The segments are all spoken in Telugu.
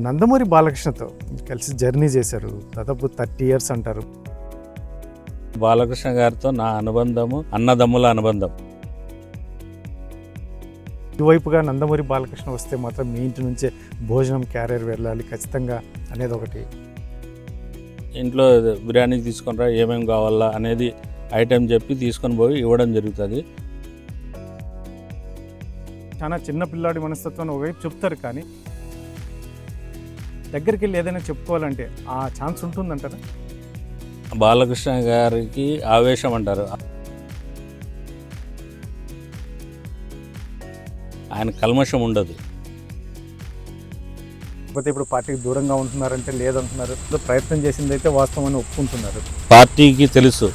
నందమూరి బాలకృష్ణతో కలిసి జర్నీ చేశారు, దాదాపు 30 years అంటారు. బాలకృష్ణ గారితో నా అనుబంధము అన్నదమ్ముల అనుబంధం. ఇటువైపుగా నందమూరి బాలకృష్ణ వస్తే మాత్రం మీ ఇంటి నుంచే భోజనం క్యారియర్ వెళ్ళాలి ఖచ్చితంగా అనేది ఒకటి. ఇంట్లో బిర్యానీ తీసుకొని రా, ఏమేమి కావాలా అనేది ఐటెం చెప్పి తీసుకొని పోయి ఇవ్వడం జరుగుతుంది. చాలా చిన్న పిల్లాడి మనస్తత్వాన్ని ఒకవైపు చెప్తారు, కానీ దగ్గరికి వెళ్ళి ఏదైనా చెప్పుకోవాలంటే ఆ ఛాన్స్ ఉంటుందంటారా? బాలకృష్ణ గారికి ఆవేశం అంటారు. ఆయన కల్మషం ఉండదు. కాకపోతే ఇప్పుడు పార్టీకి దూరంగా ఉంటున్నారంటే లేదంటున్నారు. ప్రయత్నం చేసింది అయితే వాస్తవం అని ఒప్పుకుంటున్నారు. పార్టీకి తెలుసు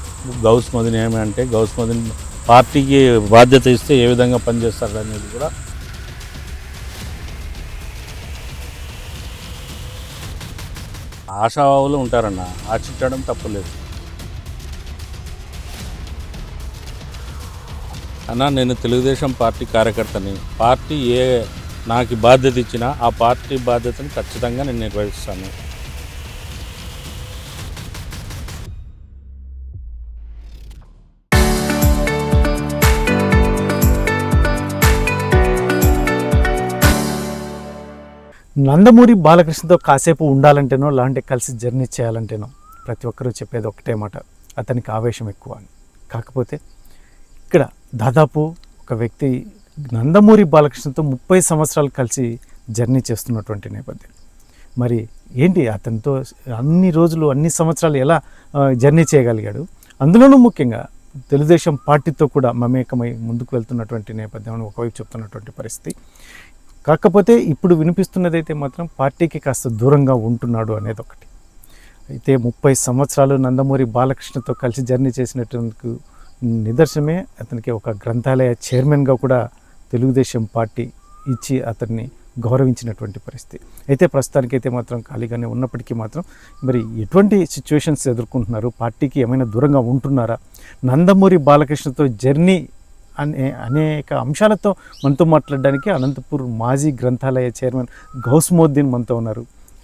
గౌస్ మదన్ ఏమంటే గౌస్ మదన్ పార్టీకి బాధ్యత ఇస్తే ఏ విధంగా పనిచేస్తాడు అనేది కూడా. ఆశావాహులు ఉంటారన్న, ఆశించడం తప్పులేదు అన్న. నేను తెలుగుదేశం పార్టీ కార్యకర్తని. పార్టీ నాకు బాధ్యత ఇచ్చినా ఆ పార్టీ బాధ్యతను ఖచ్చితంగా నేను నిర్వహిస్తాను. నందమూరి బాలకృష్ణతో కాసేపు ఉండాలంటేనో లాంటి కలిసి జర్నీ చేయాలంటేనో ప్రతి ఒక్కరూ చెప్పేది ఒకటే మాట, అతనికి ఆవేశం ఎక్కువ అని. కాకపోతే ఇక్కడ దాదాపు ఒక వ్యక్తి నందమూరి బాలకృష్ణతో 30 సంవత్సరాలు కలిసి జర్నీ చేస్తున్నటువంటి నేపథ్యం. మరి ఏంటి అతనితో అన్ని రోజులు అన్ని సంవత్సరాలు ఎలా జర్నీ చేయగలిగాడు? అందులోనూ ముఖ్యంగా తెలుగుదేశం పార్టీతో కూడా మమేకమై ముందుకు వెళ్తున్నటువంటి నేపథ్యం ఒకవైపు చెప్తున్నటువంటి పరిస్థితి. కాకపోతే ఇప్పుడు వినిపిస్తున్నదైతే మాత్రం పార్టీకి కాస్త దూరంగా ఉంటున్నాడు అనేది ఒకటి. అయితే 30 సంవత్సరాలు నందమూరి బాలకృష్ణతో కలిసి జర్నీ చేసినటువంటి నిదర్శనమే అతనికి ఒక గ్రంథాలయ చైర్మన్గా కూడా తెలుగుదేశం పార్టీ ఇచ్చి అతన్ని గౌరవించినటువంటి పరిస్థితి. అయితే ప్రస్తుతానికైతే మాత్రం ఖాళీగానే ఉన్నప్పటికీ మాత్రం మరి ఎటువంటి సిచ్యువేషన్స్ ఎదుర్కొంటున్నారు, పార్టీకి ఏమైనా దూరంగా ఉంటున్నారా, నందమూరి బాలకృష్ణతో జర్నీ అనేక అంశాలతో మనతో మాట్లాడడానికి అనంతపూర్ మాజీ గ్రంథాలయ చైర్మన్ గౌస్మోద్దీన్ మనతో ఉన్నారు.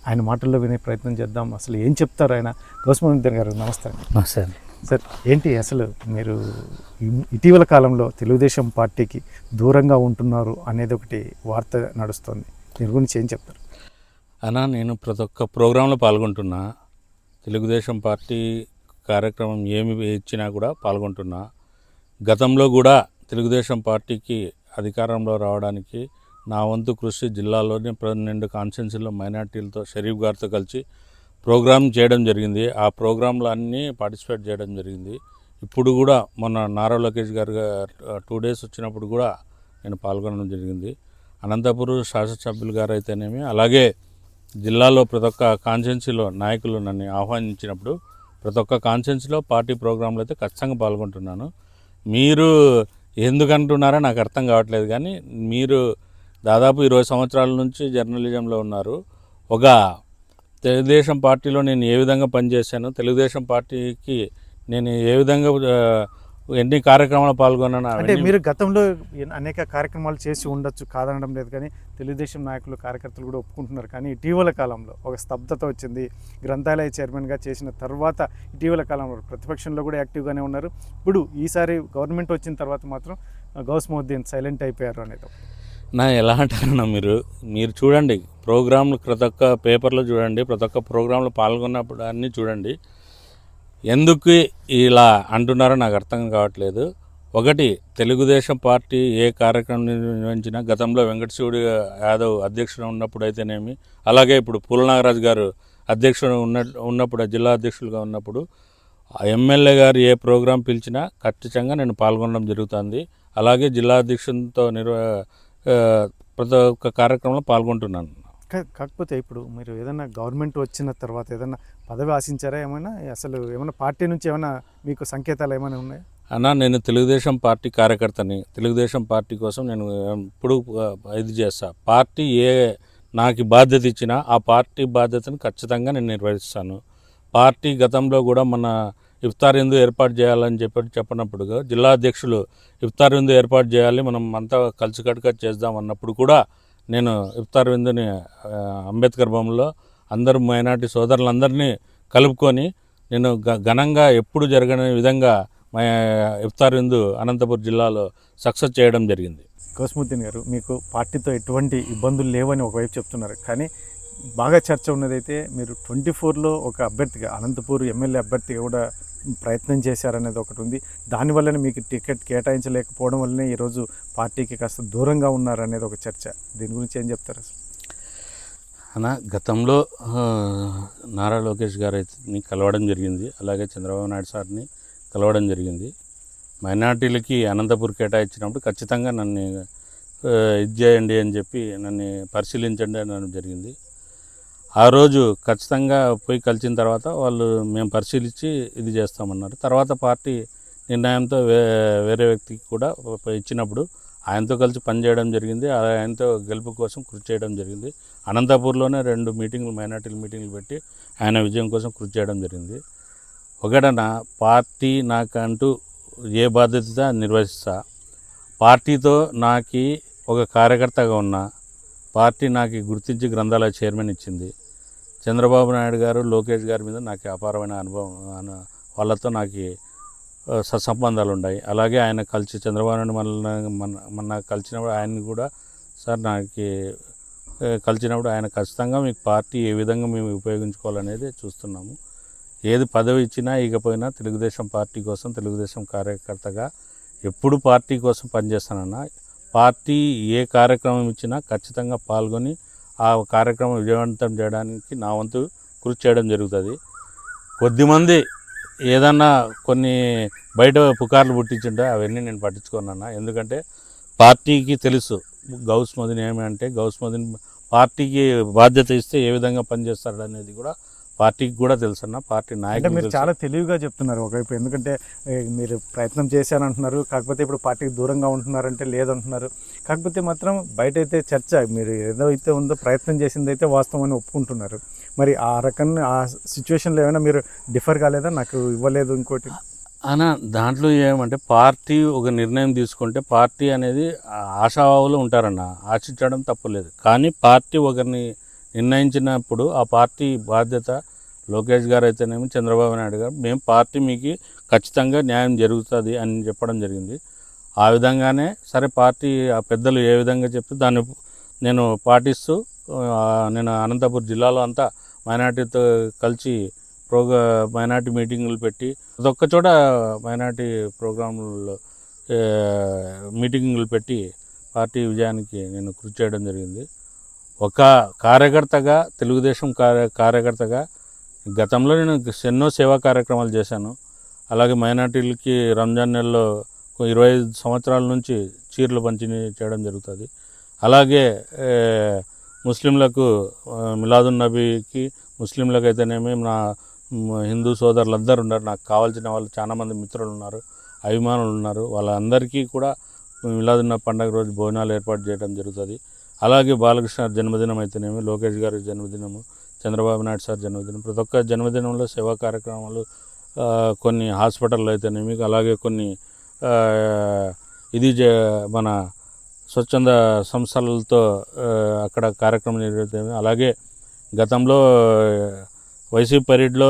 ఆయన మాటల్లో వినే ప్రయత్నం చేద్దాం. అసలు ఏం చెప్తారు ఆయన? గౌస్మోద్దీన్ గారు నమస్తే. నమస్తే సార్. ఏంటి అసలు మీరు ఇటీవల కాలంలో తెలుగుదేశం పార్టీకి దూరంగా ఉంటున్నారు అనేది ఒకటి వార్త నడుస్తుంది, దీని గురించి ఏం చెప్తారు? అన్నా, నేను ప్రతి ఒక్క ప్రోగ్రాంలో పాల్గొంటున్నా. తెలుగుదేశం పార్టీ కార్యక్రమం ఏమి ఇచ్చినా కూడా పాల్గొంటున్నా. గతంలో కూడా తెలుగుదేశం పార్టీకి అధికారంలో రావడానికి నా వంతు కృషి జిల్లాలోని 12 కాన్స్టిట్యున్సీల్లో మైనార్టీలతో షరీఫ్ గారితో కలిసి ప్రోగ్రామ్ చేయడం జరిగింది. ఆ ప్రోగ్రాంలో అన్నీ పార్టిసిపేట్ చేయడం జరిగింది. ఇప్పుడు కూడా మొన్న నారా లోకేష్ గారు 2 days వచ్చినప్పుడు కూడా నేను పాల్గొనడం జరిగింది. అనంతపురం శాసనసభ్యులు గారు అయితేనేమి, అలాగే జిల్లాలో ప్రతి ఒక్క కాన్స్టిట్యున్సీలో నాయకులు నన్ను ఆహ్వానించినప్పుడు ప్రతి ఒక్క కాన్స్టిట్యున్సీలో పార్టీ ప్రోగ్రాంలో అయితే ఖచ్చితంగా పాల్గొంటున్నాను. మీరు ఎందుకంటున్నారో నాకు అర్థం కావట్లేదు, కానీ మీరు దాదాపు 20 సంవత్సరాల నుంచి జర్నలిజంలో ఉన్నారు. ఒక తెలుగుదేశం పార్టీలో నేను ఏ విధంగా పనిచేశాను, తెలుగుదేశం పార్టీకి నేను ఏ విధంగా ఎన్ని కార్యక్రమాలు పాల్గొన్నాను అంటే మీరు గతంలో అనేక కార్యక్రమాలు చేసి ఉండొచ్చు, కాదనడం లేదు, కానీ తెలుగుదేశం నాయకులు కార్యకర్తలు కూడా ఒప్పుకుంటున్నారు. కానీ ఇటీవల కాలంలో ఒక స్తబ్దత వచ్చింది. గ్రంథాలయ చైర్మన్గా చేసిన తర్వాత ఇటీవల కాలంలో ప్రతిపక్షంలో కూడా యాక్టివ్గానే ఉన్నారు. ఇప్పుడు ఈసారి గవర్నమెంట్ వచ్చిన తర్వాత మాత్రం గౌస్మోద్దీన్ సైలెంట్ అయిపోయారు అనేది. ఎలా అంటారన్నా, మీరు చూడండి ప్రోగ్రాంలు, ప్రతి ఒక్క పేపర్లో చూడండి, ప్రతి ఒక్క ప్రోగ్రాంలో పాల్గొన్నప్పుడు అన్నీ చూడండి. ఎందుకు ఇలా అంటున్నారో నాకు అర్థం కావట్లేదు. ఒకటి, తెలుగుదేశం పార్టీ ఏ కార్యక్రమం నిర్వహించినా గతంలో వెంకటశివుడు యాదవ్ అధ్యక్షుడు ఉన్నప్పుడు అయితేనేమి, అలాగే ఇప్పుడు పూలనాగరాజు గారు అధ్యక్షుడు ఉన్నప్పుడు జిల్లా అధ్యక్షులుగా ఉన్నప్పుడు ఎమ్మెల్యే గారు ఏ ప్రోగ్రాం పిలిచినా ఖచ్చితంగా నేను పాల్గొనడం జరుగుతుంది. అలాగే జిల్లా అధ్యక్షునితో ప్రతి ఒక్క కార్యక్రమంలో పాల్గొంటున్నాను. కాకపోతే ఇప్పుడు మీరు ఏదైనా గవర్నమెంట్ వచ్చిన తర్వాత ఏదైనా పదవి ఆశించారా? ఏమైనా అసలు ఏమైనా పార్టీ నుంచి ఏమైనా మీకు సంకేతాలు ఏమైనా ఉన్నాయా? అన్నా, నేను తెలుగుదేశం పార్టీ కార్యకర్తని. తెలుగుదేశం పార్టీ కోసం నేను ఎప్పుడు ఇది చేస్తా. పార్టీ నాకు బాధ్యత ఇచ్చినా ఆ పార్టీ బాధ్యతను ఖచ్చితంగా నేను నిర్వహిస్తాను. పార్టీ గతంలో కూడా మన ఇఫ్తార్ విందు ఏర్పాటు చేయాలని చెప్పినప్పుడు జిల్లా అధ్యక్షులు ఇఫ్తార్ విందు ఏర్పాటు చేయాలి, మనం అంతా కలిసికట్టుగా చేద్దాం అన్నప్పుడు కూడా నేను ఇఫ్తార్ విందుని అంబేద్కర్ భవన్లో అందరు మైనార్టీ సోదరులందరినీ కలుపుకొని నేను ఘనంగా ఎప్పుడు జరగని విధంగా మా ఇఫ్తార్ విందు అనంతపురం జిల్లాలో సక్సెస్ చేయడం జరిగింది. కౌస్ముద్దీన్ గారు, మీకు పార్టీతో ఎటువంటి ఇబ్బందులు లేవని ఒకవైపు చెప్తున్నారు, కానీ బాగా చర్చ ఉన్నదైతే మీరు 24లో ఒక అభ్యర్థిగా అనంతపూర్ ఎమ్మెల్యే అభ్యర్థిగా కూడా ప్రయత్నం చేశారనేది ఒకటి ఉంది. దానివల్లనే మీకు టికెట్ కేటాయించలేకపోవడం వల్లనే ఈరోజు పార్టీకి కాస్త దూరంగా ఉన్నారనేది ఒక చర్చ. దీని గురించి ఏం చెప్తారు అసలు? అన్న, గతంలో నారా లోకేష్ గారిని కలవడం జరిగింది, అలాగే చంద్రబాబు నాయుడు సార్ని కలవడం జరిగింది. మైనార్టీలకి అనంతపూర్ కేటాయించినప్పుడు ఖచ్చితంగా నన్ను ఇది చేయండి అని చెప్పి నన్ను పరిశీలించండి అనడం జరిగింది. ఆ రోజు ఖచ్చితంగా పోయి కలిసిన తర్వాత వాళ్ళు మేము పరిశీలించి ఇది చేస్తామన్నారు. తర్వాత పార్టీ నిర్ణయంతో వేరే వ్యక్తికి కూడా ఇచ్చినప్పుడు ఆయనతో కలిసి పనిచేయడం జరిగింది. ఆయనతో గెలుపు కోసం కృషి చేయడం జరిగింది. అనంతపూర్లోనే 2 మీటింగ్లు మైనార్టీల మీటింగ్లు పెట్టి ఆయన విజయం కోసం కృషి చేయడం జరిగింది. ఒకటన పార్టీ నాకంటూ ఏ బాధ్యత నిర్వహిస్తా, పార్టీతో నాకు ఒక కార్యకర్తగా ఉన్నా, పార్టీ నాకు గుర్తించి గ్రంథాలయ చైర్మన్ ఇచ్చింది. చంద్రబాబు నాయుడు గారు, లోకేష్ గారి మీద నాకు అపారమైన అనుభవం, వాళ్ళతో నాకు సత్సంబంధాలు ఉన్నాయి. అలాగే ఆయన కలిసి చంద్రబాబు నాయుడు మొన్న కలిసినప్పుడు ఆయన్ని కూడా సార్ నాకు కలిసినప్పుడు ఆయన ఖచ్చితంగా మీకు పార్టీ ఏ విధంగా మేము ఉపయోగించుకోవాలనేది చూస్తున్నాము. ఏది పదవి ఇచ్చినా ఇకపోయినా తెలుగుదేశం పార్టీ కోసం, తెలుగుదేశం కార్యకర్తగా ఎప్పుడు పార్టీ కోసం పనిచేస్తానన్నా, పార్టీ ఏ కార్యక్రమం ఇచ్చినా ఖచ్చితంగా పాల్గొని ఆ కార్యక్రమం విజయవంతం చేయడానికి నా వంతు కృషి చేయడం జరుగుతుంది. కొద్దిమంది ఏదన్నా కొన్ని బయట పుకార్లు పుట్టించుంటే అవన్నీ నేను పట్టించుకోనన్నా. ఎందుకంటే పార్టీకి తెలుసు గౌస్ మదీన్ ఏమంటే, గౌస్ మదీన్ పార్టీకి బాధ్యత ఇస్తే ఏ విధంగా పనిచేస్తాడు అనేది కూడా పార్టీకి కూడా తెలుసు అన్న. పార్టీ నాయకులు మీరు చాలా తెలివిగా చెప్తున్నారు ఒకవైపు, ఎందుకంటే మీరు ప్రయత్నం చేశానంటున్నారు, కాకపోతే ఇప్పుడు పార్టీకి దూరంగా ఉంటున్నారంటే లేదంటున్నారు. కాకపోతే మాత్రం బయట అయితే చర్చ మీరు ఏదో అయితే ఉందో ప్రయత్నం చేసింది అయితే వాస్తవం అని ఒప్పుకుంటున్నారు. మరి ఆ రకంగా ఆ సిచ్యువేషన్లో ఏమైనా మీరు డిఫర్ కాలేదా, నాకు ఇవ్వలేదు ఇంకోటి అన్న? దాంట్లో ఏమంటే పార్టీ ఒక నిర్ణయం తీసుకుంటే పార్టీ అనేది ఆశావాహులు ఉంటారన్న, ఆశించడం తప్పులేదు. కానీ పార్టీ ఒకరిని నిర్ణయించినప్పుడు ఆ పార్టీ బాధ్యత లోకేష్ గారు అయితేనేమి, చంద్రబాబు నాయుడు గారు, మేము పార్టీ మీకు ఖచ్చితంగా న్యాయం జరుగుతుంది అని చెప్పడం జరిగింది. ఆ విధంగానే సరే పార్టీ ఆ పెద్దలు ఏ విధంగా చెప్తే దాన్ని నేను పాటిస్తూ నేను అనంతపురం జిల్లాలో అంతా మైనార్టీతో కలిసి మైనార్టీ మీటింగులు పెట్టి ప్రతి ఒక్క చోట మైనార్టీ ప్రోగ్రాంలలో మీటింగులు పెట్టి పార్టీ విజయానికి నేను కృషి చేయడం జరిగింది. ఒక కార్యకర్తగా, తెలుగుదేశం కార్యకర్తగా గతంలో నేను ఎన్నో సేవా కార్యక్రమాలు చేశాను. అలాగే మైనార్టీలకి రంజాన్ నెలలో 25 సంవత్సరాల నుంచి చీరలు పంపిణీ చేయడం జరుగుతుంది. అలాగే ముస్లింలకు మిలాదున్ నబీకి, ముస్లింలకు అయితేనేమి నా హిందూ సోదరులందరూ ఉన్నారు, నాకు కావాల్సిన వాళ్ళు చాలామంది మిత్రులు ఉన్నారు, అభిమానులు ఉన్నారు. వాళ్ళందరికీ కూడా మిలాదున్ నబీ పండుగ రోజు భోజనాలు ఏర్పాటు చేయడం జరుగుతుంది. అలాగే బాలకృష్ణ జన్మదినం అయితేనేమి, లోకేష్ గారి జన్మదినము, చంద్రబాబు నాయుడు సార్ జన్మదినం, ప్రతి ఒక్క జన్మదినంలో సేవా కార్యక్రమాలు, కొన్ని హాస్పిటల్లో అయితేనేమి, అలాగే కొన్ని మన స్వచ్ఛంద సంస్థలతో అక్కడ కార్యక్రమం నిర్వహిస్తాము. అలాగే గతంలో వైసీపీ పీరియడ్లో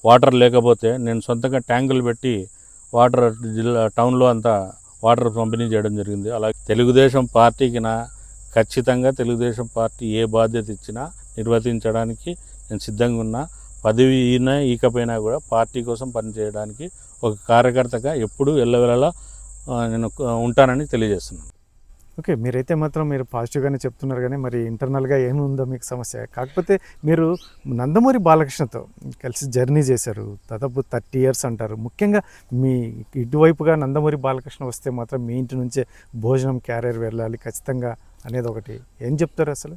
వాటర్ లేకపోతే నేను సొంతంగా ట్యాంకులు పెట్టి వాటర్ జిల్లా టౌన్లో అంతా వాటర్ పంపిణీ చేయడం జరిగింది. అలాగే తెలుగుదేశం పార్టీకి ఖచ్చితంగా తెలుగుదేశం పార్టీ ఏ బాధ్యత ఇచ్చినా నిర్వర్తించడానికి నేను సిద్ధంగా ఉన్నా. పదవి ఈకపోయినా కూడా పార్టీ కోసం పనిచేయడానికి ఒక కార్యకర్తగా ఎప్పుడూ ఎల్లవేళలా నేను ఉంటానని తెలియజేస్తున్నాను. ఓకే, మీరైతే మాత్రం మీరు పాజిటివ్గానే చెప్తున్నారు, కానీ మరి ఇంటర్నల్గా ఏముందో మీకు సమస్య. కాకపోతే మీరు నందమూరి బాలకృష్ణతో కలిసి జర్నీ చేశారు, దాదాపు 30 years అంటారు. ముఖ్యంగా మీ ఇటువైపుగా నందమూరి బాలకృష్ణ వస్తే మాత్రం మీ ఇంటి నుంచే భోజనం క్యారియర్ వెళ్ళాలి ఖచ్చితంగా అనేది ఒకటి, ఏం చెప్తారు అసలు?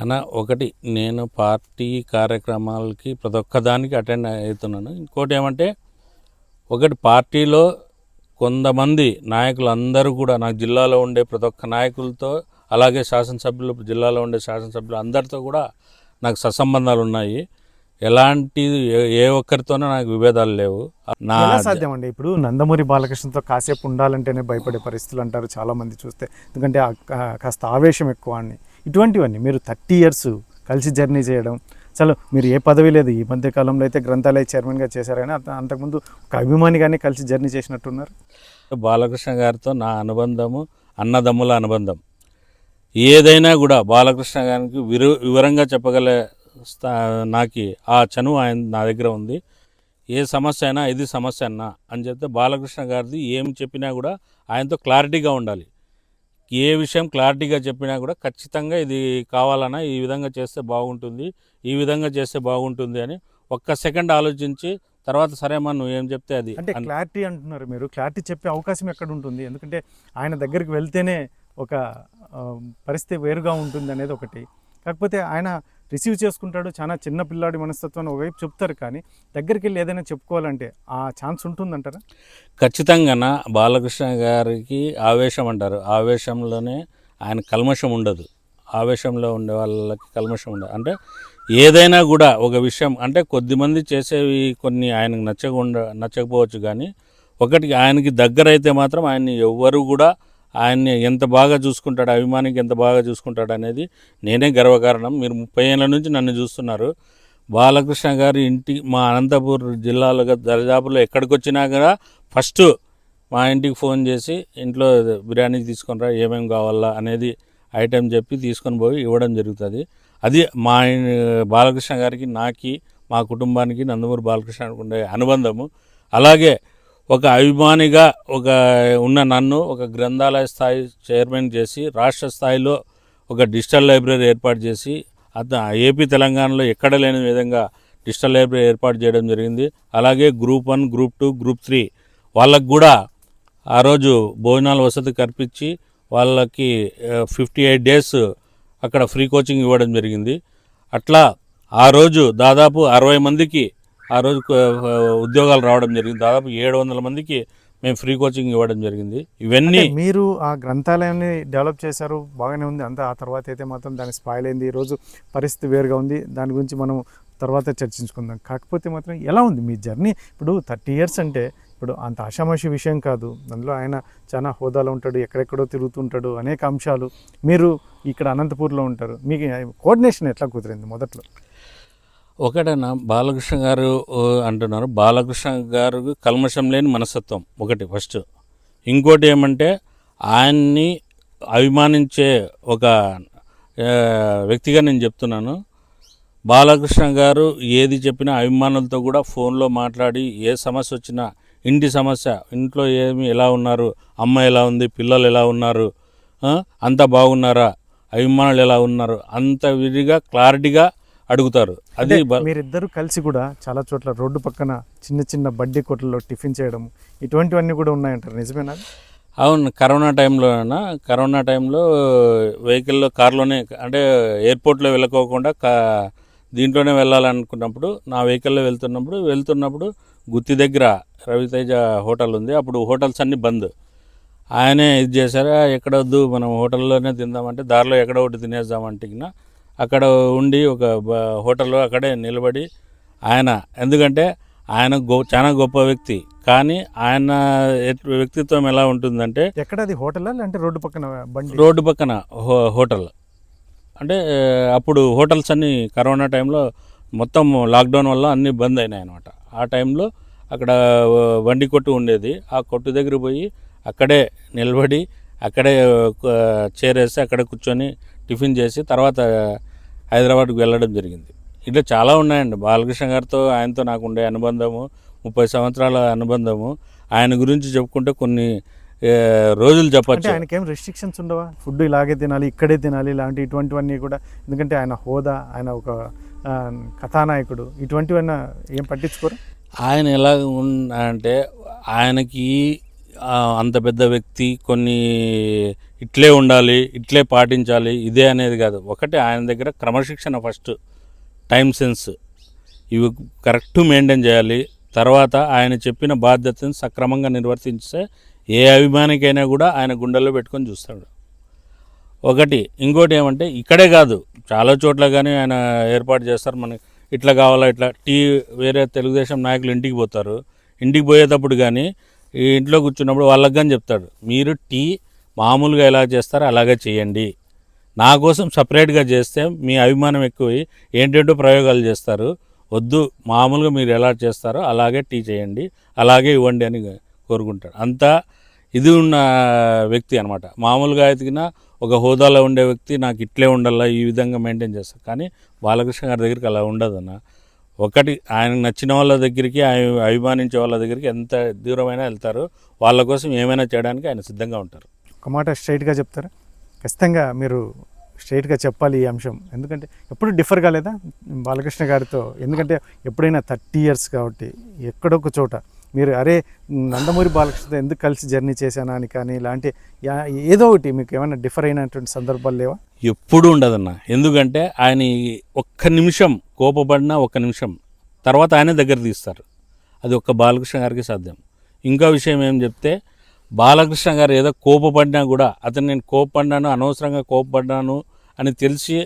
అన్న, ఒకటి నేను పార్టీ కార్యక్రమాలకి ప్రతి ఒక్కదానికి అటెండ్ అవుతున్నాను. ఇంకోటి ఏమంటే, ఒకటి పార్టీలో కొంతమంది నాయకులు అందరూ కూడా నాకు జిల్లాలో ఉండే ప్రతి ఒక్క నాయకులతో, అలాగే శాసనసభ్యులు, జిల్లాలో ఉండే శాసనసభ్యులు అందరితో కూడా నాకు సత్సంబంధాలు ఉన్నాయి. ఎలాంటి ఏ ఒక్కరితోనూ నాకు విభేదాలు లేవు. నా ఎలా సాధ్యం అండి? ఇప్పుడు నందమూరి బాలకృష్ణతో కాసేపు ఉండాలంటేనే భయపడే పరిస్థితులు అంటారు చాలామంది చూస్తే, ఎందుకంటే కాస్త ఆవేశం ఎక్కువ అని. ఇటువంటివన్నీ మీరు 30 years కలిసి జర్నీ చేయడం, అసలు మీరు ఏ పదవి లేదు, ఈ మధ్య కాలంలో అయితే గ్రంథాలయ చైర్మన్గా చేశారు, కానీ అంతకుముందు ఒక అభిమానిగానే కలిసి జర్నీ చేసినట్టున్నారు. బాలకృష్ణ గారితో నా అనుబంధము అన్నదమ్ముల అనుబంధం. ఏదైనా కూడా బాలకృష్ణ గారికి వివరంగా చెప్పగల నాకు ఆ చనువు ఆయన నా దగ్గర ఉంది. ఏ సమస్య అయినా ఇది సమస్య అన్నా అని చెప్తే బాలకృష్ణ గారిది ఏం చెప్పినా కూడా ఆయనతో క్లారిటీగా ఉండాలి. ఏ విషయం క్లారిటీగా చెప్పినా కూడా ఖచ్చితంగా ఇది కావాలన్నా ఈ విధంగా చేస్తే బాగుంటుంది, ఈ విధంగా చేస్తే బాగుంటుంది అని ఒక్క సెకండ్ ఆలోచించి తర్వాత సరేమా నువ్వు ఏం చెప్తే అది. అంటే క్లారిటీ అంటున్నారు మీరు, క్లారిటీ చెప్పే అవకాశం ఎక్కడ ఉంటుంది? ఎందుకంటే ఆయన దగ్గరికి వెళ్తేనే ఒక పరిస్థితి వేరుగా ఉంటుంది అనేది ఒకటి. కాకపోతే ఆయన రిసీవ్ చేసుకుంటాడు, చాలా చిన్న పిల్లాడి మనస్తత్వాన్ని ఒకవైపు చెప్తారు, కానీ దగ్గరికి వెళ్ళి ఏదైనా చెప్పుకోవాలంటే ఆ ఛాన్స్ ఉంటుందంటారా? ఖచ్చితంగా బాలకృష్ణ గారికి ఆవేశం అంటారు, ఆవేశంలోనే ఆయన కల్మషం ఉండదు. ఆవేశంలో ఉండే వాళ్ళకి కల్మషం ఉండదు. అంటే ఏదైనా కూడా ఒక విషయం అంటే కొద్దిమంది చేసేవి కొన్ని ఆయనకు నచ్చకపోవచ్చు, కానీ ఒకటి ఆయనకి దగ్గర అయితే మాత్రం ఆయన్ని ఎవ్వరు కూడా ఆయన్ని ఎంత బాగా చూసుకుంటాడు, అభిమానికి ఎంత బాగా చూసుకుంటాడు అనేది నేనే గర్వకారణం. మీరు 30 ఏళ్ళ నుంచి నన్ను చూస్తున్నారు. బాలకృష్ణ గారి ఇంటి మా అనంతపూర్ జిల్లాలో దరిదాపుల్లో ఎక్కడికి వచ్చినా కూడా ఫస్ట్ మా ఇంటికి ఫోన్ చేసి ఇంట్లో బిర్యానీ తీసుకొని రా, ఏమేమి కావాలా అనేది ఐటెం చెప్పి తీసుకొని పోయి ఇవ్వడం జరుగుతుంది. అది మా బాలకృష్ణ గారికి, నాకి, మా కుటుంబానికి, నందమూరి బాలకృష్ణకి ఉండే అనుబంధము. అలాగే ఒక అభిమానిగా ఉన్న నన్ను ఒక గ్రంథాలయ స్థాయి చైర్మన్ చేసి రాష్ట్ర స్థాయిలో ఒక డిజిటల్ లైబ్రరీ ఏర్పాటు చేసి ఏపీ తెలంగాణలో ఎక్కడ లేని విధంగా డిజిటల్ లైబ్రరీ ఏర్పాటు చేయడం జరిగింది. అలాగే గ్రూప్ 1, గ్రూప్ 2, గ్రూప్ 3 వాళ్ళకు కూడా ఆ రోజు భోజనాల వసతి కల్పించి వాళ్ళకి 58 days అక్కడ ఫ్రీ కోచింగ్ ఇవ్వడం జరిగింది. అట్లా ఆ రోజు దాదాపు 60 మందికి ఆ రోజు ఉద్యోగాలు రావడం జరిగింది. దాదాపు 700 మందికి మేము ఫ్రీ కోచింగ్ ఇవ్వడం జరిగింది. ఇవన్నీ మీరు ఆ గ్రంథాలయాన్ని డెవలప్ చేశారు, బాగానే ఉంది అంతా. ఆ తర్వాత అయితే మాత్రం దాని స్పాయిల్ అయింది. ఈరోజు పరిస్థితి వేరుగా ఉంది, దాని గురించి మనం తర్వాత చర్చించుకుందాం. కాకపోతే మాత్రం ఎలా ఉంది మీ జర్నీ? ఇప్పుడు 30 years అంటే ఇప్పుడు అంత ఆషామాషి విషయం కాదు. అందులో ఆయన చాలా హోదాలో ఉంటాడు, ఎక్కడెక్కడో తిరుగుతుంటాడు, అనేక అంశాలు. మీరు ఇక్కడ అనంతపూర్లో ఉంటారు, మీకు కోఆర్డినేషన్ ఎట్లా కుదిరింది మొదట్లో? ఒకటేనా బాలకృష్ణ గారు అంటున్నారు, బాలకృష్ణ గారు కల్మషం లేని మనస్తత్వం ఒకటి ఫస్ట్. ఇంకోటి ఏమంటే ఆయన్ని అభిమానించే ఒక వ్యక్తిగా నేను చెప్తున్నాను. బాలకృష్ణ గారు ఏది చెప్పినా అభిమానులతో కూడా ఫోన్లో మాట్లాడి ఏ సమస్య వచ్చినా, ఇంటి సమస్య, ఇంట్లో ఎలా ఉన్నారు, అమ్మ ఎలా ఉంది, పిల్లలు ఎలా ఉన్నారు, అంతా బాగున్నారా, అభిమానులు ఎలా ఉన్నారు, అంత విడిగా క్లారిటీగా అడుగుతారు. అది మీరిద్దరూ కలిసి కూడా చాలా చోట్ల రోడ్డు పక్కన చిన్న చిన్న బడ్డీ కొట్లలో టిఫిన్ చేయడం, ఇటువంటివన్నీ కూడా ఉన్నాయంటారు, నిజమేనా? అవును. కరోనా టైంలో వెహికల్లో, కార్లోనే, అంటే ఎయిర్పోర్ట్లో వెళ్ళకోకుండా దీంట్లోనే వెళ్ళాలనుకున్నప్పుడు నా వెహికల్లో వెళ్తున్నప్పుడు గుత్తి దగ్గర రవితేజ హోటల్ ఉంది. అప్పుడు హోటల్స్ అన్నీ బంద్. ఆయనే ఇది చేశారు, ఎక్కడ వద్దు మనం హోటల్లోనే తిందామంటే దారిలో ఎక్కడ ఒకటి తినేద్దామంటే అక్కడ ఉండి ఒక హోటల్లో అక్కడే నిలబడి ఆయన, ఎందుకంటే ఆయన చాలా గొప్ప వ్యక్తి, కానీ ఆయన వ్యక్తిత్వం ఎలా ఉంటుందంటే, ఎక్కడ అది హోటల్ అంటే రోడ్డు పక్కన బండి, రోడ్డు పక్కన హోటల్. అంటే అప్పుడు హోటల్స్ అన్నీ కరోనా టైంలో మొత్తం లాక్డౌన్ వల్ల అన్నీ బంద్ అయినాయి అన్నమాట. ఆ టైంలో అక్కడ వండి కొట్టు ఉండేది. ఆ కొట్టు దగ్గర పోయి అక్కడే నిలబడి అక్కడే చేరేసి అక్కడ కూర్చొని టిఫిన్ చేసి తర్వాత హైదరాబాద్కి వెళ్ళడం జరిగింది. ఇట్లా చాలా ఉన్నాయండి. బాలకృష్ణ గారితో ఆయనతో నాకు ఉండే అనుబంధము 30 సంవత్సరాల అనుబంధము. ఆయన గురించి చెప్పుకుంటే కొన్ని రోజులు చెప్పచ్చు. ఆయనకేం రెస్ట్రిక్షన్స్ ఉండవా? ఫుడ్ ఇలాగే తినాలి, ఇక్కడే తినాలి, ఇలాంటి ఇటువంటివన్నీ కూడా? ఎందుకంటే ఆయన హోదా, ఆయన ఒక కథానాయకుడు, ఇటువంటివన్నీ ఏం పట్టించుకోరు. ఆయన ఎలా అంటే ఆయనకి అంత పెద్ద వ్యక్తి, కొన్ని ఇట్లే ఉండాలి, ఇట్లే పాటించాలి, ఇదే అనేది కాదు. ఒకటి ఆయన దగ్గర క్రమశిక్షణ ఫస్ట్, టైం సెన్స్, ఇవి కరెక్ట్ మెయింటైన్ చేయాలి. తర్వాత ఆయన చెప్పిన బాధ్యతను సక్రమంగా నిర్వర్తించే ఏ అభిమానికైనా కూడా ఆయన గుండెల్లో పెట్టుకొని చూస్తాడు. ఒకటి. ఇంకోటి ఏమంటే ఇక్కడే కాదు, చాలా చోట్ల కానీ ఆయన ఏర్పాటు చేస్తారు. మనకి ఇట్లా కావాలా ఇట్లా టీ వేరే తెలుగుదేశం నాయకులు ఇంటికి పోతారు, ఇంటికి పోయేటప్పుడు కానీ ఈ ఇంట్లో కూర్చున్నప్పుడు వాళ్ళకి కానీ చెప్తాడు, మీరు టీ మామూలుగా ఎలా చేస్తారో అలాగే చేయండి, నా కోసం సపరేట్గా చేస్తే మీ అభిమానం ఎక్కువై ఏంటంటో ప్రయోగాలు చేస్తారు, వద్దు మామూలుగా మీరు ఎలా చేస్తారో అలాగే టీ చేయండి, అలాగే ఇవ్వండి అని కోరుకుంటాడు. అంతా ఇది ఉన్న వ్యక్తి అనమాట. మామూలుగా ఎతికినా ఒక హోదాలో ఉండే వ్యక్తి నాకు ఇట్లే ఉండాలా ఈ విధంగా మెయింటైన్ చేస్తారు. కానీ బాలకృష్ణ గారి దగ్గరికి అలా ఉండదన్న. ఒకటి ఆయనకు నచ్చిన వాళ్ళ దగ్గరికి, ఆయన అభిమానించే వాళ్ళ దగ్గరికి ఎంత దూరమైనా వెళ్తారు, వాళ్ళ కోసం ఏమైనా చేయడానికి ఆయన సిద్ధంగా ఉంటారు. ఒక మాట స్ట్రైట్గా చెప్తారా? ఖచ్చితంగా మీరు స్ట్రైట్గా చెప్పాలి ఈ అంశం. ఎందుకంటే ఎప్పుడు డిఫర్ కాలేదా బాలకృష్ణ గారితో? ఎందుకంటే ఎప్పుడైనా 30 years కాబట్టి ఎక్కడొక చోట మీరు అరే నందమూరి బాలకృష్ణతో ఎందుకు కలిసి జర్నీ చేశానా అని కానీ ఇలాంటి ఏదో ఒకటి మీకు ఏమైనా డిఫర్ అయినటువంటి సందర్భాలు లేవా? ఎప్పుడు ఉండదన్న. ఎందుకంటే ఆయన ఒక్క నిమిషం కోపపడినా ఒక్క నిమిషం తర్వాత ఆయన దగ్గర తీస్తారు. అది ఒక్క బాలకృష్ణ గారికి సాధ్యం. ఇంకా విషయం ఏం చెప్తే, బాలకృష్ణ గారు ఏదో కోపపడినా కూడా అతను నేను కోపపడ్డాను, అనవసరంగా కోపపడ్డాను అని తెలిసి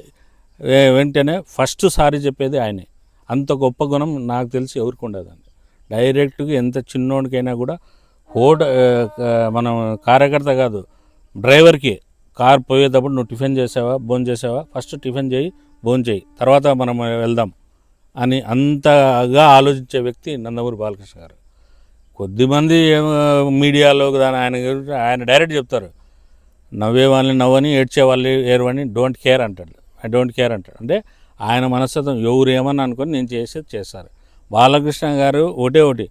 వెంటనే ఫస్ట్ సారీ చెప్పేది ఆయనే. అంత గొప్ప గుణం నాకు తెలిసి ఎవరికి ఉండదండి. డైరెక్ట్గా ఎంత చిన్నోడికైనా కూడా మనం కార్యకర్త కాదు, డ్రైవర్కి కార్ పోయేటప్పుడు నువ్వు టిఫిన్ చేసావా, భోజనం చేసావా, ఫస్ట్ టిఫిన్ చేయి, భోజనం చేయి, తర్వాత మనం వెళ్దాం అని అంతగా ఆలోచించే వ్యక్తి నందమూరి బాలకృష్ణ గారు. కొద్దిమంది మీడియాలో దాని ఆయన డైరెక్ట్ చెప్తారు, నవ్వే వాళ్ళని నవ్వని, ఏడ్చే వాళ్ళు ఏరవని, డోంట్ కేర్ అంటాడు. ఐ డోంట్ కేర్ అంటాడు. అంటే ఆయన మనస్తత్వం ఎవరు ఏమని అనుకొని నేను చేసేది చేస్తారు. బాలకృష్ణ గారు ఒకటి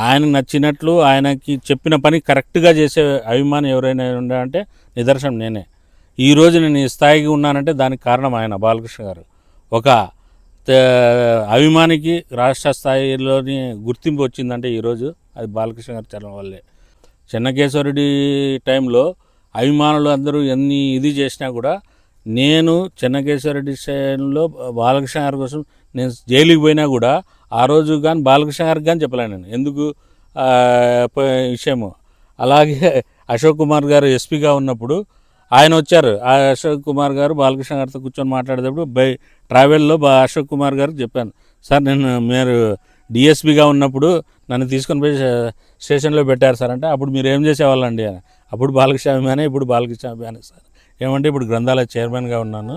ఆయనకు నచ్చినట్లు ఆయనకి చెప్పిన పని కరెక్ట్గా చేసే అభిమానం ఎవరైనా ఉండాలంటే నిదర్శనం నేనే. ఈరోజు నేను ఈ స్థాయికి ఉన్నానంటే దానికి కారణం ఆయన బాలకృష్ణ గారు. ఒక అభిమానికి రాష్ట్ర స్థాయిలోని గుర్తింపు వచ్చిందంటే ఈరోజు అది బాలకృష్ణ గారి చలనం వల్లే. చెన్నకేశ్వరుడి టైంలో అభిమానులు అందరూ ఎన్ని ఇది చేసినా కూడా నేను చెన్నకేశ్వరరెడ్డి స్టైల్లో బాలకృష్ణ గారి కోసం నేను జైలుకి పోయినా కూడా ఆ రోజు కానీ బాలకృష్ణ గారికి కానీ చెప్పలేను నేను ఎందుకు విషయము. అలాగే అశోక్ కుమార్ గారు ఎస్పీగా ఉన్నప్పుడు ఆయన వచ్చారు. ఆ అశోక్ కుమార్ గారు బాలకృష్ణ గారితో కూర్చొని మాట్లాడేటప్పుడు ట్రావెల్లో అశోక్ కుమార్ గారికి చెప్పాను, సార్ నేను మీరు డిఎస్పీగా ఉన్నప్పుడు నన్ను తీసుకొని పోయి స్టేషన్లో పెట్టారు సార్ అంటే, అప్పుడు మీరు ఏం చేసేవాళ్ళండి అని. అప్పుడు బాలకృష్ణ అభిమానే, ఇప్పుడు బాలకృష్ణ అభిమానే సార్. ఏమంటే ఇప్పుడు గ్రంథాలయ చైర్మన్గా ఉన్నాను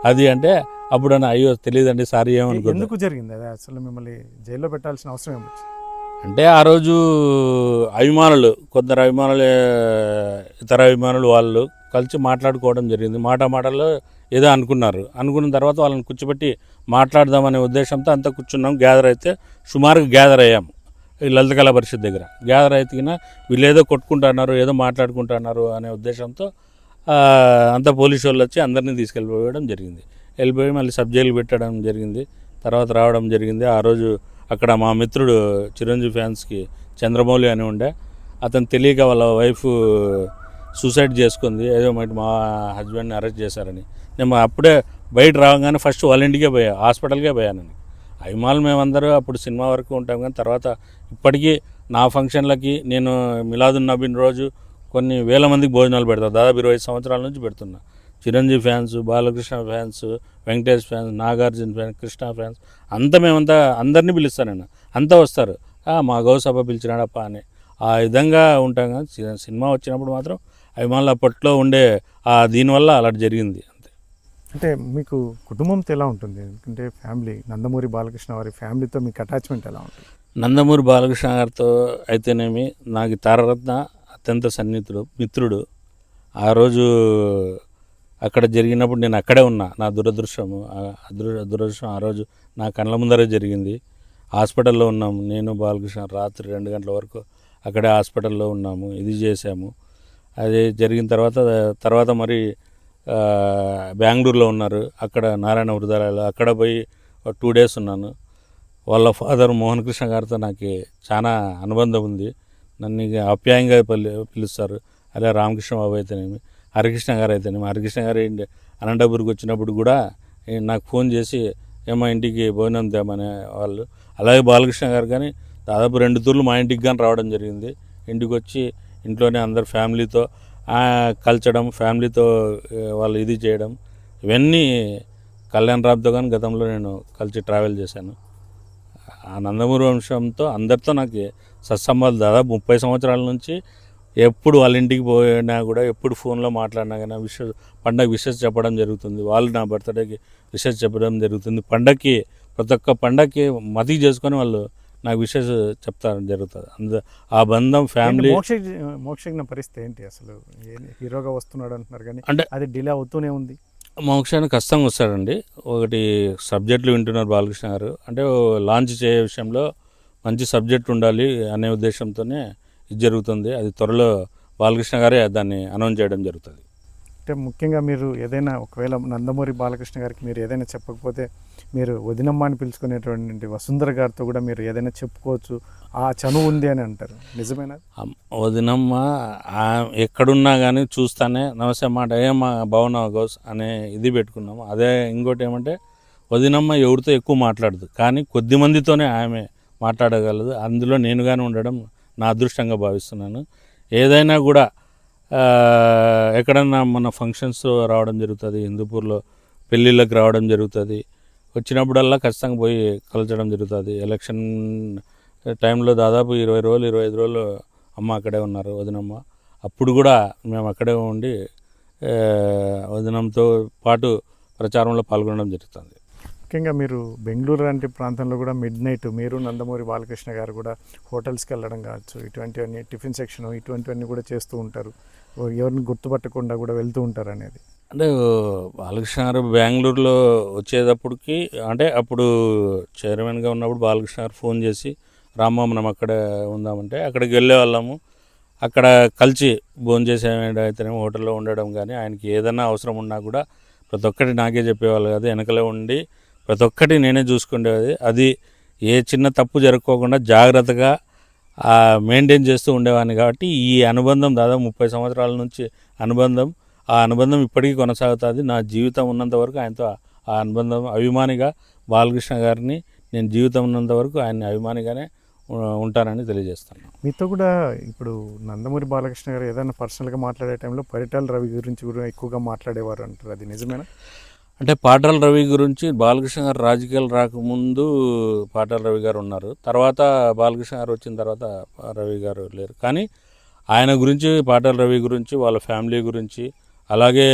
అది అంటే, అప్పుడు అని అయ్యో తెలియదండి సార్ ఏమనుకో. ఎందుకు జరిగింది అది అసలు? మిమ్మల్ని జైల్లో పెట్టాల్సిన అవసరం ఏమొచ్చింది అంటే ఆ రోజు అభిమానులు, కొందరు అభిమానులు, ఇతర అభిమానులు వాళ్ళు కలిసి మాట్లాడుకోవడం జరిగింది. మాటల్లో ఏదో అనుకున్న తర్వాత వాళ్ళని కూర్చోబెట్టి మాట్లాడదామనే ఉద్దేశంతో అంతా కూర్చున్నాం. గ్యాదర్ అయితే సుమారుగా గ్యాదర్ అయ్యాము ఈ లలిత కళా పరిషత్ దగ్గర. గ్యాదర్ అయితే వీళ్ళు ఏదో కొట్టుకుంటున్నారు, ఏదో మాట్లాడుకుంటున్నారు అనే ఉద్దేశంతో అంతా పోలీసు వాళ్ళు వచ్చి అందరినీ తీసుకెళ్ళిపోవడం జరిగింది. వెళ్ళిపోయి మళ్ళీ సబ్ జైలు పెట్టడం జరిగింది. తర్వాత రావడం జరిగింది. ఆ రోజు అక్కడ మా మిత్రుడు చిరంజీవి ఫ్యాన్స్కి చంద్రమౌళి అని ఉండే, అతను తెలియక వాళ్ళ వైఫ్ సూసైడ్ చేసుకుంది, ఏదో మా హస్బెండ్ని అరెస్ట్ చేశారని. నేను అప్పుడే బయట రాగానే ఫస్ట్ వాళ్ళ ఇంటికే పోయా, హాస్పిటల్కే పోయానని. అభిమానులు మేమందరూ అప్పుడు సినిమా వరకు ఉంటాం, కానీ తర్వాత ఇప్పటికీ నా ఫంక్షన్లకి నేను మిలాదున్ నబీన్ రోజు కొన్ని వేల మందికి భోజనాలు పెడతాను. దాదాపు 25 సంవత్సరాల నుంచి పెడుతున్నా. Chiranjeevi fans, Balakrishna fans, Venkatesh fans, Nagarjuna fans, Krishna fans అంతా మేమంతా అందరినీ పిలుస్తాను నేను. అంతా వస్తారు, మా గౌసభ పిలిచినాడప్ప అని. ఆ విధంగా ఉంటాం. కానీ సినిమా వచ్చినప్పుడు మాత్రం అభిమానులు అప్పట్లో ఉండే దీనివల్ల అలా జరిగింది అంతే. అంటే మీకు కుటుంబంతో ఎలా ఉంటుంది? ఎందుకంటే ఫ్యామిలీ, నందమూరి బాలకృష్ణ వారి ఫ్యామిలీతో మీకు అటాచ్మెంట్ ఎలా ఉంటుంది? నందమూరి బాలకృష్ణ గారితో అయితేనేమి నాకు తారరత్న అత్యంత మిత్రుడు. ఆ రోజు అక్కడ జరిగినప్పుడు నేను అక్కడే ఉన్నా. నా దురదృష్టం ఆ రోజు నా కళ్ళ ముందరే జరిగింది. హాస్పిటల్లో ఉన్నాము, నేను బాలకృష్ణ రాత్రి 2 గంటల వరకు అక్కడే హాస్పిటల్లో ఉన్నాము, ఇది చేసాము. అది జరిగిన తర్వాత మరి బెంగళూరులో ఉన్నారు, అక్కడ నారాయణ హృదయాలయంలో అక్కడ పోయి 2 days ఉన్నాను. వాళ్ళ ఫాదర్ మోహన్ కృష్ణ గారితో నాకు చాలా అనుబంధం ఉంది. నన్ను ఆప్యాయంగా పిలుస్తారు. అదే రామకృష్ణ బాబు అయితేనేమి, హరికృష్ణ గారు అయితేనేమి. హరికృష్ణ గారు అనంతపురికి వచ్చినప్పుడు కూడా నాకు ఫోన్ చేసి ఏమో ఇంటికి భోజనం తేమనే వాళ్ళు. అలాగే బాలకృష్ణ గారు కానీ దాదాపు 2 తూర్లు మా ఇంటికి కానీ రావడం జరిగింది. ఇంటికి వచ్చి ఇంట్లోనే అందరు ఫ్యామిలీతో కలచడం, ఫ్యామిలీతో వాళ్ళు ఇది చేయడం, ఇవన్నీ కళ్యాణ్ రాబ్తో కానీ గతంలో నేను కలిసి ట్రావెల్ చేశాను. ఆ నందమూరి వంశంతో అందరితో నాకు సత్సంబాలు దాదాపు 30 సంవత్సరాల నుంచి ఎప్పుడు వాళ్ళ ఇంటికి పోయినా కూడా ఎప్పుడు ఫోన్లో మాట్లాడినా కానీ పండగ విషెస్ చెప్పడం జరుగుతుంది. వాళ్ళు నా బర్త్డేకి విషెస్ చెప్పడం జరుగుతుంది. పండగకి ప్రతి ఒక్క పండగకి మతి చేసుకొని వాళ్ళు నాకు విషెస్ చెప్తారు జరుగుతుంది. ఆ బంధం ఫ్యామిలీ. మోక్షజ్ఞ పరిస్థితి ఏంటి అసలు? హీరోగా వస్తున్నాడు అంటున్నారు కానీ అంటే అది డిలే అవుతూనే ఉంది. మోక్షానికి కష్టంగా వస్తాడండి. ఒకటి సబ్జెక్టులు వింటున్నారు బాలకృష్ణ గారు. అంటే లాంచ్ చేసే విషయంలో మంచి సబ్జెక్ట్ ఉండాలి అనే ఉద్దేశంతోనే ఇది జరుగుతుంది. అది త్వరలో బాలకృష్ణ గారే దాన్ని అనౌన్స్ చేయడం జరుగుతుంది. అంటే ముఖ్యంగా మీరు ఏదైనా ఒకవేళ నందమూరి బాలకృష్ణ గారికి మీరు ఏదైనా చెప్పకపోతే మీరు వదినమ్మ అని పిలుచుకునేటువంటి వసుంధర గారితో కూడా మీరు ఏదైనా చెప్పుకోవచ్చు, ఆ చనువు ఉంది అని అంటారు. నిజమేనా? వదినమ్మ ఎక్కడున్నా కానీ చూస్తానే నమస్తే మాట ఏమా బాగున్నావా గౌస్ అనే ఇది పెట్టుకున్నాము. అదే ఇంకోటి ఏమంటే వదినమ్మ ఎవరితో ఎక్కువ మాట్లాడదు, కానీ కొద్ది మందితోనే ఆమె మాట్లాడగలదు. అందులో నేను కానీ ఉండడం నా అదృష్టంగా భావిస్తున్నాను. ఏదైనా కూడా ఎక్కడన్నా మన ఫంక్షన్స్ రావడం జరుగుతుంది, హిందూపూర్లో పెళ్ళిళ్ళకి రావడం జరుగుతుంది. వచ్చినప్పుడల్లా ఖచ్చితంగా పోయి కలచడం జరుగుతుంది. ఎలక్షన్ టైంలో దాదాపు 20 రోజులు 25 రోజులు అమ్మ అక్కడే ఉన్నారు, వదినమ్మ. అప్పుడు కూడా మేము అక్కడే ఉండి వదినంతో పాటు ప్రచారంలో పాల్గొనడం జరుగుతుంది. ముఖ్యంగా మీరు బెంగళూరు లాంటి ప్రాంతంలో కూడా మిడ్ నైట్ మీరు నందమూరి బాలకృష్ణ గారు కూడా హోటల్స్కి వెళ్ళడం కావచ్చు, ఇటువంటివన్నీ టిఫిన్ సెక్షన్ ఇటువంటివన్నీ కూడా చేస్తూ ఉంటారు. ఎవరిని గుర్తుపట్టకుండా కూడా వెళ్తూ ఉంటారు అనేది. అంటే బాలకృష్ణ గారు బెంగళూరులో వచ్చేటప్పటికి, అంటే అప్పుడు చైర్మన్గా ఉన్నప్పుడు బాలకృష్ణ గారు ఫోన్ చేసి రామ్మ మనం అక్కడే ఉందామంటే అక్కడికి వెళ్ళే వాళ్ళము. అక్కడ కలిసి భోజనం చేసే అయితేనేమో హోటల్లో ఉండడం కానీ, ఆయనకి ఏదైనా అవసరం ఉన్నా కూడా ప్రతి ఒక్కటి నాకే చెప్పేవాళ్ళు కాదు, వెనకలే ఉండి ప్రతి ఒక్కటి నేనే చూసుకునేది. అది ఏ చిన్న తప్పు జరుపుకోకుండా జాగ్రత్తగా మెయింటైన్ చేస్తూ ఉండేవాడిని. కాబట్టి ఈ అనుబంధం దాదాపు 30 సంవత్సరాల నుంచి అనుబంధం, ఆ అనుబంధం ఇప్పటికీ కొనసాగుతుంది. నా జీవితం ఉన్నంత వరకు ఆయనతో ఆ అనుబంధం, అభిమానిగా బాలకృష్ణ గారిని నేను జీవితం ఉన్నంత వరకు ఆయన్ని అభిమానిగానే ఉంటానని తెలియజేస్తాను. మీతో కూడా ఇప్పుడు నందమూరి బాలకృష్ణ గారు ఏదైనా పర్సనల్గా మాట్లాడే టైంలో పరిటాల రవి గురించి కూడా ఎక్కువగా మాట్లాడేవారు అంటారు, అది నిజమేనా? అంటే పాటాల రవి గురించి బాలకృష్ణ గారు రాజకీయాలు రాకముందు పాటాల రవి గారు ఉన్నారు. తర్వాత బాలకృష్ణ గారు వచ్చిన తర్వాత రవి గారు లేరు. కానీ ఆయన గురించి, పాటాల రవి గురించి, వాళ్ళ ఫ్యామిలీ గురించి, అలాగే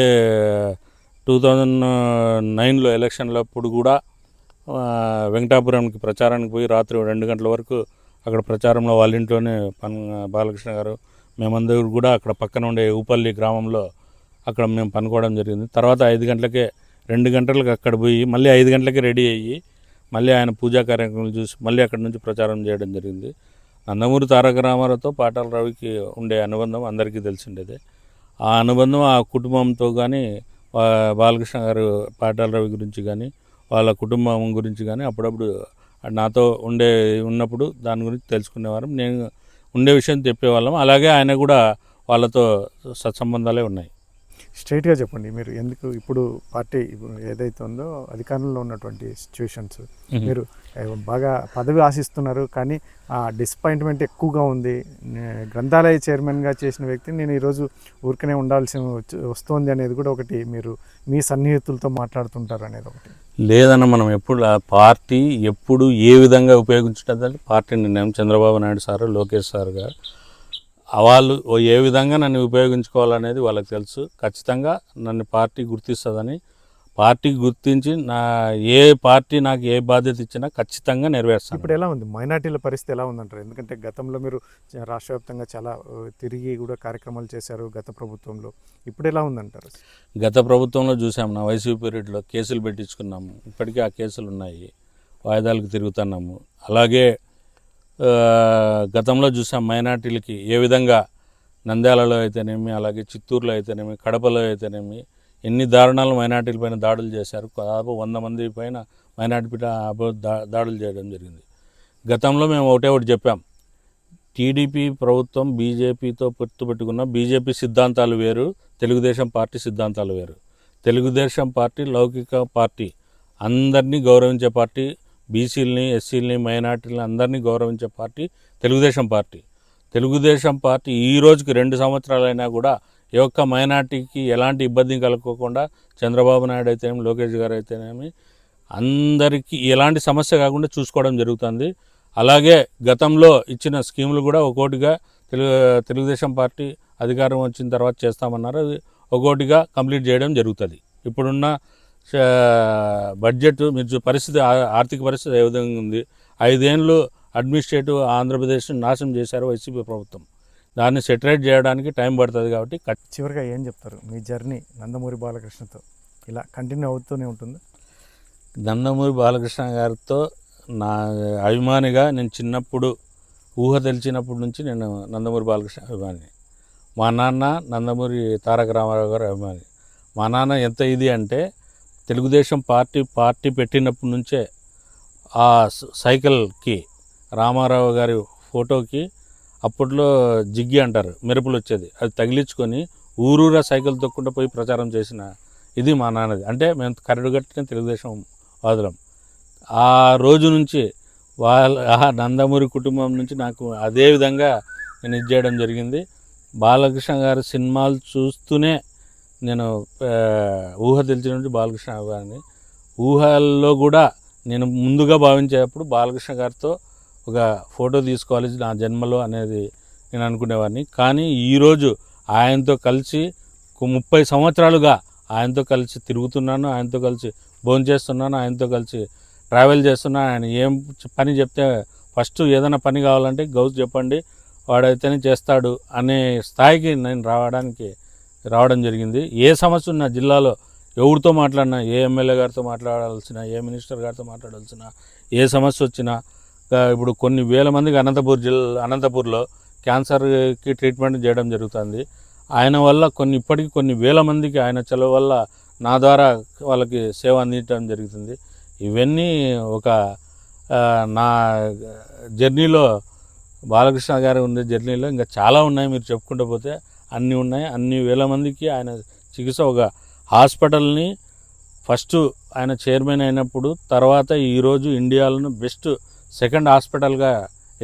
2009లో ఎలక్షన్లప్పుడు కూడా వెంకటాపురంకి ప్రచారానికి పోయి రాత్రి 2 గంటల వరకు అక్కడ ప్రచారంలో వాళ్ళ ఇంట్లోనే బాలకృష్ణ గారు మేమందరూ కూడా అక్కడ పక్కన ఉండే ఊపల్లి గ్రామంలో అక్కడ మేము పనుకోవడం జరిగింది. తర్వాత 5 గంటలకే 2 గంటలకు అక్కడ పోయి మళ్ళీ 5 గంటలకే రెడీ అయ్యి మళ్ళీ ఆయన పూజా కార్యక్రమాలు చూసి మళ్ళీ అక్కడి నుంచి ప్రచారం చేయడం జరిగింది. నందమూరి తారక రామారావుతో పాటాల రవికి ఉండే అనుబంధం అందరికీ తెలిసిండేదే. ఆ అనుబంధం ఆ కుటుంబంతో కానీ, బాలకృష్ణ గారు పాటాల రవి గురించి కానీ, వాళ్ళ కుటుంబం గురించి కానీ అప్పుడప్పుడు నాతో ఉన్నప్పుడు దాని గురించి తెలుసుకునేవారు. నేను ఉండే విషయం చెప్పేవాళ్ళం. అలాగే ఆయన కూడా వాళ్ళతో సత్సంబంధాలే ఉన్నాయి. స్ట్రైట్గా చెప్పండి, మీరు ఎందుకు ఇప్పుడు పార్టీ ఏదైతే ఉందో అధికారంలో ఉన్నటువంటి సిచ్యువేషన్స్ మీరు బాగా పదవి ఆశిస్తున్నారు, కానీ ఆ డిసప్పాయింట్మెంట్ ఎక్కువగా ఉంది. గ్రంథాలయ చైర్మన్గా చేసిన వ్యక్తిని నేను ఈరోజు ఊరికనే ఉండాల్సి వస్తుంది అనేది కూడా ఒకటి మీరు మీ సన్నిహితులతో మాట్లాడుతుంటారు అనేది ఒకటి. లేదన్న, మనం ఎప్పుడు పార్టీ ఎప్పుడు ఏ విధంగా ఉపయోగించుంటుందంటే పార్టీ నిర్ణయం. చంద్రబాబు నాయుడు సారు, లోకేష్ సార్ గారు వాళ్ళు ఏ విధంగా నన్ను ఉపయోగించుకోవాలనేది వాళ్ళకి తెలుసు. ఖచ్చితంగా నన్ను పార్టీ గుర్తిస్తుందని, పార్టీ గుర్తించి ఏ పార్టీ నాకు ఏ బాధ్యత ఇచ్చినా ఖచ్చితంగా నెరవేరుస్తాను. ఇప్పుడు ఎలా ఉంది మైనార్టీల పరిస్థితి, ఎలా ఉందంటారు? ఎందుకంటే గతంలో మీరు రాష్ట్ర వ్యాప్తంగా చాలా తిరిగి కూడా కార్యక్రమాలు చేశారు గత ప్రభుత్వంలో. ఇప్పుడు ఎలా ఉందంటారు? గత ప్రభుత్వంలో చూసాము, నా వైసీపీ పీరియడ్లో కేసులు పెట్టించుకున్నాము. ఇప్పటికీ ఆ కేసులు ఉన్నాయి, వాయిదాలకు తిరుగుతున్నాము. అలాగే గతంలో చూసాం మైనార్టీలకి ఏ విధంగా నంద్యాలలో అయితేనేమి, అలాగే చిత్తూరులో అయితేనేమి, కడపలో అయితేనేమి ఎన్ని దారుణాలు మైనార్టీల పైన దాడులు చేశారు. దాదాపు 100 మంది పైన మైనార్టీ పైన దాడులు చేయడం జరిగింది. గతంలో మేము ఒకటి చెప్పాం, టీడీపీ ప్రభుత్వం బీజేపీతో పొత్తు పెట్టుకున్న బీజేపీ సిద్ధాంతాలు వేరు, తెలుగుదేశం పార్టీ సిద్ధాంతాలు వేరు. తెలుగుదేశం పార్టీ లౌకిక పార్టీ, అందరినీ గౌరవించే పార్టీ, బీసీలని, ఎస్సీలని, మైనార్టీలని అందరినీ గౌరవించే party Telugu Desam party. Telugu Desam party ఈ రోజుకి 2 సంవత్సరాలైనా కూడా ఏ ఒక్క మైనార్టీకి ఎలాంటి ఇబ్బంది కలుక్కోకుండా చంద్రబాబు నాయుడు అయితేనేమి, లోకేష్ గారు అయితేనేమి అందరికీ ఎలాంటి సమస్య కాకుండా చూసుకోవడం జరుగుతుంది. అలాగే గతంలో ఇచ్చిన స్కీములు కూడా ఒక్కోటిగా తెలుగుదేశం పార్టీ అధికారం వచ్చిన తర్వాత చేస్తామన్నారు. అది ఒక్కోటిగా కంప్లీట్ చేయడం జరుగుతుంది. ఇప్పుడున్న బడ్జెట్ మీరు పరిస్థితి, ఆర్థిక పరిస్థితి ఏ విధంగా ఉంది? 5 ఏళ్ళు అడ్మినిస్ట్రేటివ్ ఆంధ్రప్రదేశ్ని నాశనం చేశారు వైసీపీ ప్రభుత్వం. దాన్ని సెటరేట్ చేయడానికి టైం పడుతుంది. కాబట్టి చివరిగా ఏం చెప్తారు? మీ జర్నీ నందమూరి బాలకృష్ణతో ఇలా కంటిన్యూ అవుతూనే ఉంటుంది? నందమూరి బాలకృష్ణ గారితో నా అభిమానిగా నేను చిన్నప్పుడు ఊహ తెలిసినప్పటి నుంచి నేను నందమూరి బాలకృష్ణ అభిమాని. మా నాన్న నందమూరి తారక రామారావు గారు అభిమాని. మా నాన్న ఎంత ఇది అంటే తెలుగుదేశం పార్టీ పెట్టినప్పటి నుంచే ఆ సైకిల్కి రామారావు గారి ఫోటోకి అప్పట్లో జిగ్గి అంటారు, మెరుపులు వచ్చేది, అది తగిలించుకొని ఊరూరా సైకిల్ తొక్కుండా పోయి ప్రచారం చేసిన ఇది మా నాన్నది. అంటే మేము కరడుగట్టిన తెలుగుదేశం వాదులం. ఆ రోజు నుంచి నందమూరి కుటుంబం నుంచి నాకు అదే విధంగా నేను ఇది చేయడం జరిగింది. బాలకృష్ణ గారి సినిమాలు చూస్తూనే నేను ఊహ తెలిసిన నుంచి బాలకృష్ణ గారిని ఊహల్లో కూడా నేను ముందుగా భావించేటప్పుడు బాలకృష్ణ గారితో ఒక ఫోటో తీసుకోవాలి నా జన్మలో అనేది నేను అనుకునేవాడిని. కానీ ఈరోజు ఆయనతో కలిసి 30 సంవత్సరాలుగా ఆయనతో కలిసి తిరుగుతున్నాను, ఆయనతో కలిసి భోంచేస్తున్నాను, ఆయనతో కలిసి ట్రావెల్ చేస్తున్నా. ఆయన ఏం పని చెప్తే ఫస్ట్ ఏదైనా పని కావాలంటే గౌస్ చెప్పండి వాడైతేనే చేస్తాడు అనే స్థాయికి నేను రావడం జరిగింది. ఏ సమస్య ఉన్న జిల్లాలో ఎవరితో మాట్లాడినా, ఏ ఎమ్మెల్యే గారితో మాట్లాడాల్సిన, ఏ మినిస్టర్ గారితో మాట్లాడాల్సిన, ఏ సమస్య వచ్చినా, ఇప్పుడు కొన్ని వేల మందికి అనంతపూర్లో క్యాన్సర్కి ట్రీట్మెంట్ చేయడం జరుగుతుంది. ఆయన వల్ల ఇప్పటికీ కొన్ని వేల మందికి ఆయన చలువ వల్ల నా ద్వారా వాళ్ళకి సేవ అందించడం జరుగుతుంది. ఇవన్నీ ఒక నా జర్నీలో బాలకృష్ణ గారు ఉండే జర్నీలో ఇంకా చాలా ఉన్నాయి. మీరు చెప్పుకుంటూ పోతే అన్నీ ఉన్నాయి. అన్ని వేల మందికి ఆయన చికిత్స, ఒక హాస్పిటల్ని ఫస్ట్ ఆయన చైర్మన్ అయినప్పుడు తర్వాత ఈరోజు ఇండియాలోని బెస్ట్ సెకండ్ హాస్పిటల్గా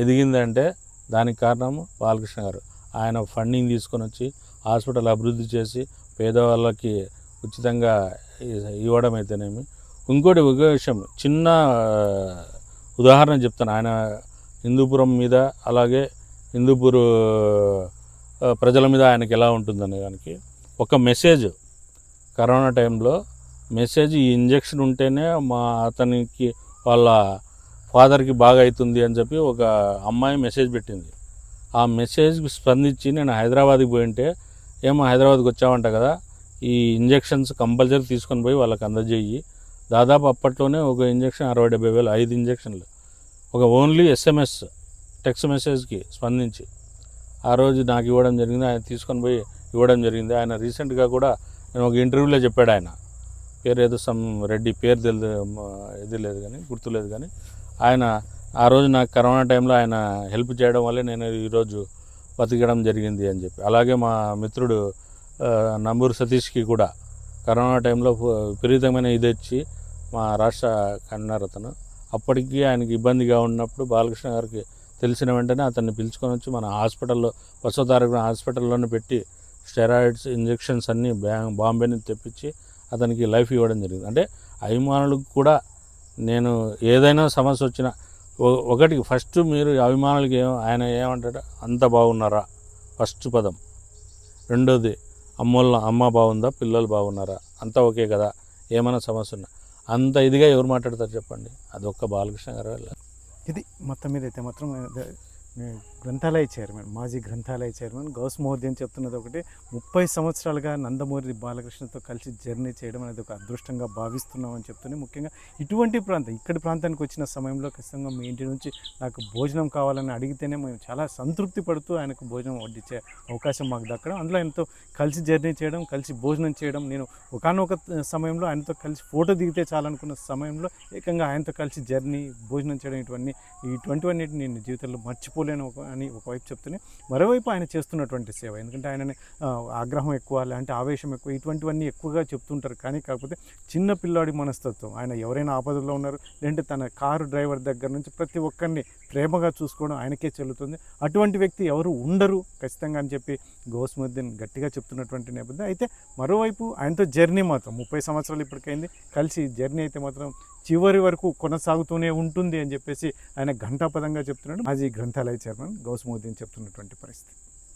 ఎదిగిందంటే దానికి కారణం బాలకృష్ణ గారు. ఆయన ఫండింగ్ తీసుకొని వచ్చి హాస్పిటల్ అభివృద్ధి చేసి పేదవాళ్ళకి ఉచితంగా ఇవ్వడం అయితేనేమి. ఇంకోటి ఒక విషయం, చిన్న ఉదాహరణ చెప్తాను. ఆయన హిందూపురం మీద, అలాగే హిందూపూర్ ప్రజల మీద ఆయనకి ఎలా ఉంటుందనే దానికి ఒక మెసేజ్, కరోనా టైంలో మెసేజ్, ఈ ఇంజెక్షన్ ఉంటేనే అతనికి వాళ్ళ ఫాదర్కి బాగా అవుతుంది అని చెప్పి ఒక అమ్మాయి మెసేజ్ పెట్టింది. ఆ మెసేజ్కి స్పందించి నేను హైదరాబాద్కి పోయింటే, ఏమో హైదరాబాద్కి వచ్చావంట కదా, ఈ ఇంజెక్షన్స్ కంపల్సరీ తీసుకొని పోయి వాళ్ళకి అందజేయి. దాదాపు అప్పట్లోనే ఒక ఇంజెక్షన్ 60-70 వేలు, 5 ఇంజెక్షన్లు, ఒక ఓన్లీ SMS టెక్స్ట్ మెసేజ్కి స్పందించి ఆ రోజు నాకు ఇవ్వడం జరిగింది. ఆయన తీసుకొని పోయి ఇవ్వడం జరిగింది. ఆయన రీసెంట్గా కూడా నేను ఒక ఇంటర్వ్యూలో చెప్పాడు, ఆయన పేరు ఏదో రెడ్డి పేరు ఇది లేదు కానీ గుర్తులేదు, కానీ ఆయన ఆ రోజు నాకు కరోనా టైంలో ఆయన హెల్ప్ చేయడం వల్లే నేను ఈరోజు బతికడం జరిగింది అని చెప్పి. అలాగే మా మిత్రుడు నంబూరు సతీష్కి కూడా కరోనా టైంలో విపరీతమైన ఇది వచ్చి మా రాష్ట్ర కన్వీనర్ అతను, అప్పటికి ఆయనకి ఇబ్బందిగా ఉన్నప్పుడు బాలకృష్ణ గారికి తెలిసిన వెంటనే అతన్ని పిలుచుకొని వచ్చి మన హాస్పిటల్లో బసవతారక హాస్పిటల్లోనే పెట్టి స్టెరాయిడ్స్ ఇంజెక్షన్స్ అన్నీ బాంబే నుంచి తెప్పించి అతనికి లైఫ్ ఇవ్వడం జరిగింది. అంటే అభిమానులకు కూడా నేను ఏదైనా సమస్య వచ్చినా ఒకటి ఫస్ట్ మీరు అభిమానులకి ఆయన ఏమంటాడు, అంత బాగున్నారా ఫస్ట్ పదం. రెండోది అమ్మ బాగుందా, పిల్లలు బాగున్నారా, అంతా ఓకే కదా, ఏమైనా సమస్య ఉన్నా అంత ఇదిగా ఎవరు మాట్లాడతారు చెప్పండి? అది ఒక్క బాలకృష్ణ గారు వల్ల. ఇది మొత్తం మీద అయితే మాత్రం గ్రంథాలయ చైర్మన్, మాజీ గ్రంథాలయ చైర్మన్ గౌస్ మహోదయం చెప్తున్నది ఒకటి, 30 సంవత్సరాలుగా నందమూరి బాలకృష్ణతో కలిసి జర్నీ చేయడం అనేది ఒక అదృష్టంగా భావిస్తున్నామని చెప్తూనే, ముఖ్యంగా ఇటువంటి ఇక్కడి ప్రాంతానికి వచ్చిన సమయంలో ఖచ్చితంగా మీ ఇంటి నుంచి నాకు భోజనం కావాలని అడిగితేనే మేము చాలా సంతృప్తి పడుతూ ఆయనకు భోజనం వడ్డించే అవకాశం మాకు దక్కడం, అందులో ఆయనతో కలిసి జర్నీ చేయడం, కలిసి భోజనం చేయడం, నేను ఒకానొక సమయంలో ఆయనతో కలిసి ఫోటో దిగితే చాలనుకున్న సమయంలో ఏకంగా ఆయనతో కలిసి జర్నీ భోజనం చేయడం, ఇటువంటివన్నిటిని నేను జీవితంలో మర్చిపోలేను అని ఒకవైపు చెప్తూనే మరోవైపు ఆయన చేస్తున్నటువంటి సేవ, ఎందుకంటే ఆయనని ఆగ్రహం ఎక్కువ, లేదంటే ఆవేశం ఎక్కువ, ఇటువంటివన్నీ ఎక్కువగా చెప్తుంటారు. కానీ కాకపోతే చిన్న పిల్లాడి మనస్తత్వం, ఆయన ఎవరైనా ఆపదలో ఉన్నారు లేదంటే తన కారు డ్రైవర్ దగ్గర నుంచి ప్రతి ఒక్కరిని ప్రేమగా చూసుకోవడం ఆయనకే చెల్లుతుంది. అటువంటి వ్యక్తి ఎవరు ఉండరు ఖచ్చితంగా అని చెప్పి గౌస్ముద్దీన్ గట్టిగా చెప్తున్నటువంటి నేపథ్యం. అయితే మరోవైపు ఆయనతో జర్నీ మాత్రం 30 సంవత్సరాలు ఇప్పటికైంది కలిసి, జర్నీ అయితే మాత్రం చివరి వరకు కొనసాగుతూనే ఉంటుంది అని చెప్పేసి ఆయన ఘంటాపదంగా చెప్తున్నాడు మాజీ గ్రంథాలయ చైర్మన్ గౌస్ముద్దీన్ చెప్తున్నటువంటి పరిస్థితి.